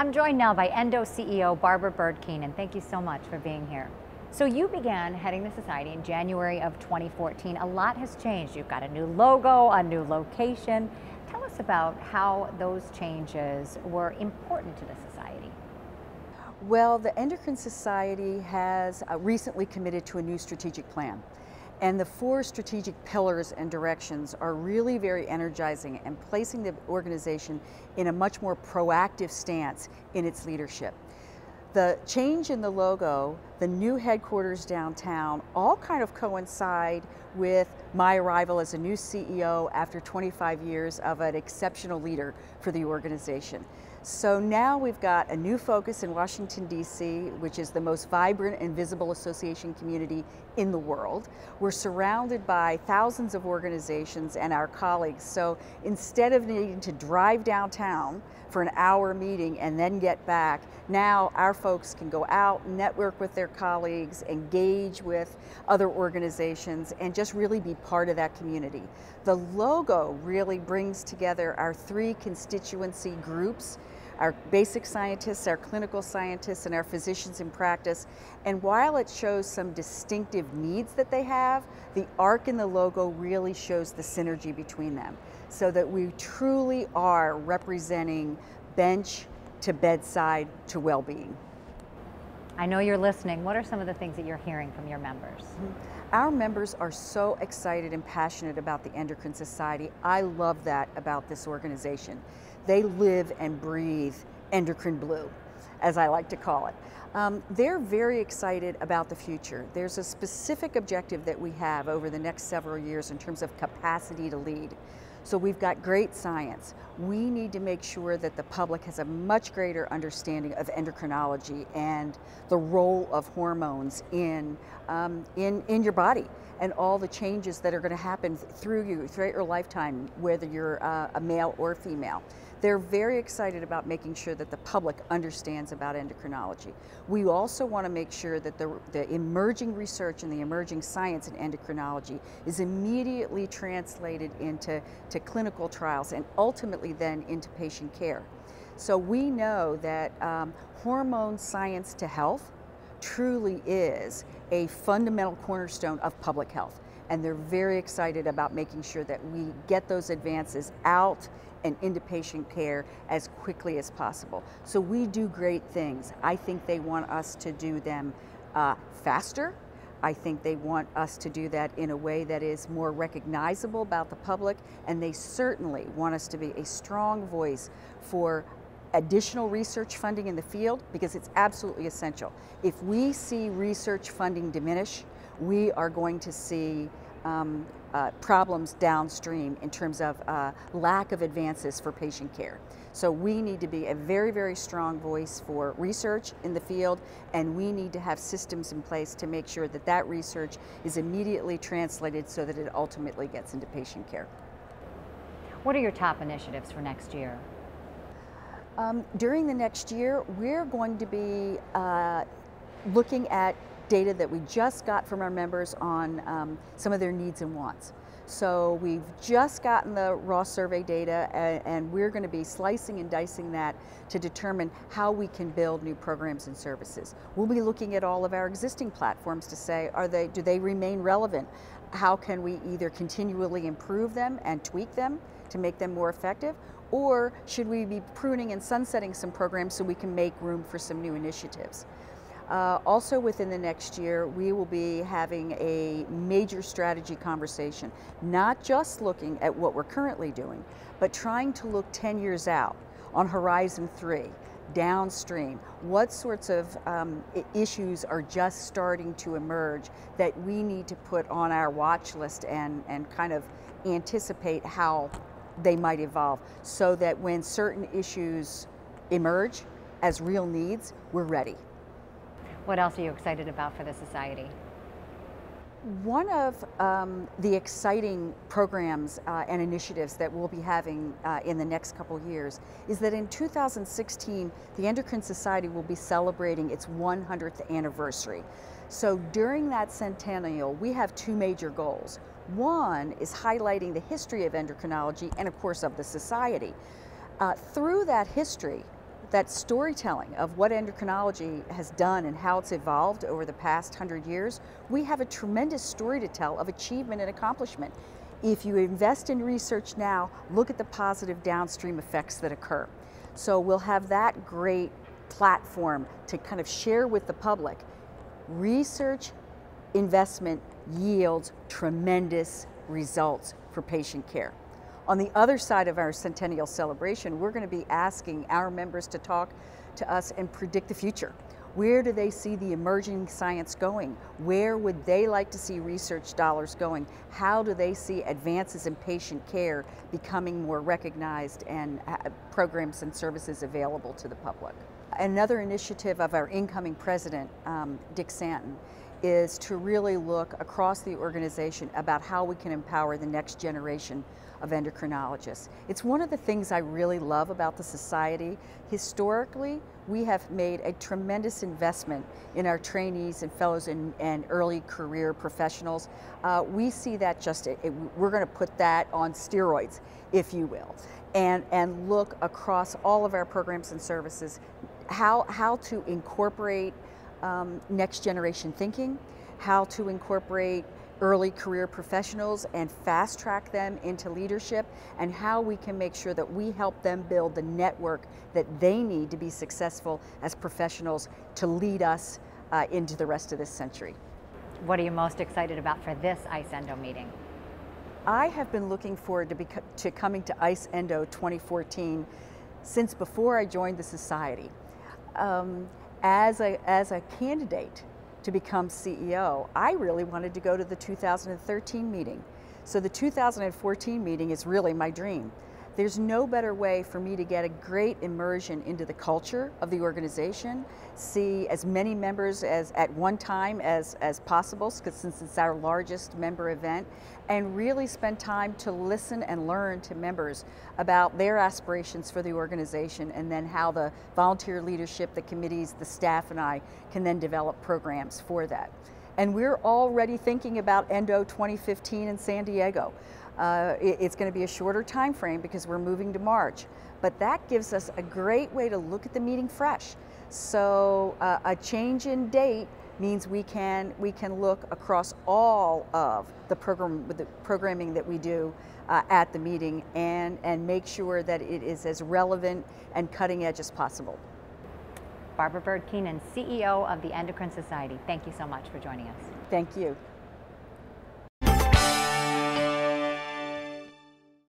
I'm joined now by Endo CEO Barbara Byrd Keenan. Thank you so much for being here. So you began heading the society in January of 2014. A lot has changed. You've got a new logo, a new location. Tell us about how those changes were important to the society. Well, the Endocrine Society has recently committed to a new strategic plan. And the 4 strategic pillars and directions are really very energizing and placing the organization in a much more proactive stance in its leadership. The change in the logo, the new headquarters downtown, all kind of coincide with my arrival as a new CEO after 25 years of an exceptional leader for the organization. So now we've got a new focus in Washington, D.C., which is the most vibrant and visible association community in the world. We're surrounded by thousands of organizations and our colleagues. So instead of needing to drive downtown for an hour meeting and then get back, now our folks can go out, network with their colleagues, engage with other organizations, and just really be part of that community. The logo really brings together our 3 constituency groups: our basic scientists, our clinical scientists, and our physicians in practice. And while it shows some distinctive needs that they have, the arc in the logo really shows the synergy between them, so that we truly are representing bench to bedside to well-being. I know you're listening. What are some of the things that you're hearing from your members? Our members are so excited and passionate about the Endocrine Society. I love that about this organization. They live and breathe endocrine blue, as I like to call it. They're very excited about the future. There's a specific objective that we have over the next several years in terms of capacity to lead. So we've got great science. We need to make sure that the public has a much greater understanding of endocrinology and the role of hormones in your body, and all the changes that are going to happen throughout your lifetime, whether you're a male or female. They're very excited about making sure that the public understands about endocrinology. We also want to make sure that the emerging research and the emerging science in endocrinology is immediately translated into clinical trials and ultimately then into patient care. So we know that hormone science to health truly is a fundamental cornerstone of public health. And they're very excited about making sure that we get those advances out and into patient care as quickly as possible. So we do great things. I think they want us to do them faster. I think they want us to do that in a way that is more recognizable about the public, and they certainly want us to be a strong voice for additional research funding in the field, because it's absolutely essential. If we see research funding diminish, we are going to see problems downstream in terms of lack of advances for patient care. So we need to be a very, very strong voice for research in the field, and we need to have systems in place to make sure that that research is immediately translated so that it ultimately gets into patient care. What are your top initiatives for next year? During the next year, we're going to be looking at data that we just got from our members on some of their needs and wants. So we've just gotten the raw survey data, and we're going to be slicing and dicing that to determine how we can build new programs and services. We'll be looking at all of our existing platforms to say, do they remain relevant? How can we either continually improve them and tweak them to make them more effective, or should we be pruning and sunsetting some programs so we can make room for some new initiatives? Also within the next year, we will be having a major strategy conversation, not just looking at what we're currently doing, but trying to look 10 years out on Horizon 3, downstream. What sorts of issues are just starting to emerge that we need to put on our watch list and kind of anticipate how they might evolve, so that when certain issues emerge as real needs, we're ready. What else are you excited about for the society? One of the exciting programs and initiatives that we'll be having in the next couple years is that in 2016, the Endocrine Society will be celebrating its 100th anniversary. So during that centennial, we have 2 major goals. One is highlighting the history of endocrinology and, of course, of the society. Through that history, that storytelling of what endocrinology has done and how it's evolved over the past 100 years, we have a tremendous story to tell of achievement and accomplishment. If you invest in research now, look at the positive downstream effects that occur. So we'll have that great platform to kind of share with the public. Research investment yields tremendous results for patient care. On the other side of our centennial celebration, we're going to be asking our members to talk to us and predict the future. Where do they see the emerging science going? Where would they like to see research dollars going? How do they see advances in patient care becoming more recognized and programs and services available to the public? Another initiative of our incoming president, Dick Santon, is to really look across the organization about how we can empower the next generation of endocrinologists. It's one of the things I really love about the society. Historically, we have made a tremendous investment in our trainees and fellows and early career professionals. We see that we're going to put that on steroids, if you will, and look across all of our programs and services, how to incorporate next generation thinking, how to incorporate early career professionals and fast track them into leadership, and how we can make sure that we help them build the network that they need to be successful as professionals to lead us into the rest of this century. What are you most excited about for this ICE Endo meeting? I have been looking forward to coming to ICE Endo 2014 since before I joined the society. As a candidate to become CEO, I really wanted to go to the 2013 meeting. So the 2014 meeting is really my dream. There's no better way for me to get a great immersion into the culture of the organization, see as many members at one time as possible, since it's our largest member event, and really spend time to listen and learn to members about their aspirations for the organization, and then how the volunteer leadership, the committees, the staff, and I can then develop programs for that. And we're already thinking about Endo 2015 in San Diego. It's going to be a shorter time frame because we're moving to March, but that gives us a great way to look at the meeting fresh. So a change in date means we can look across all of the programming that we do at the meeting and make sure that it is as relevant and cutting edge as possible. Barbara Byrd Keenan, CEO of the Endocrine Society, thank you so much for joining us. Thank you.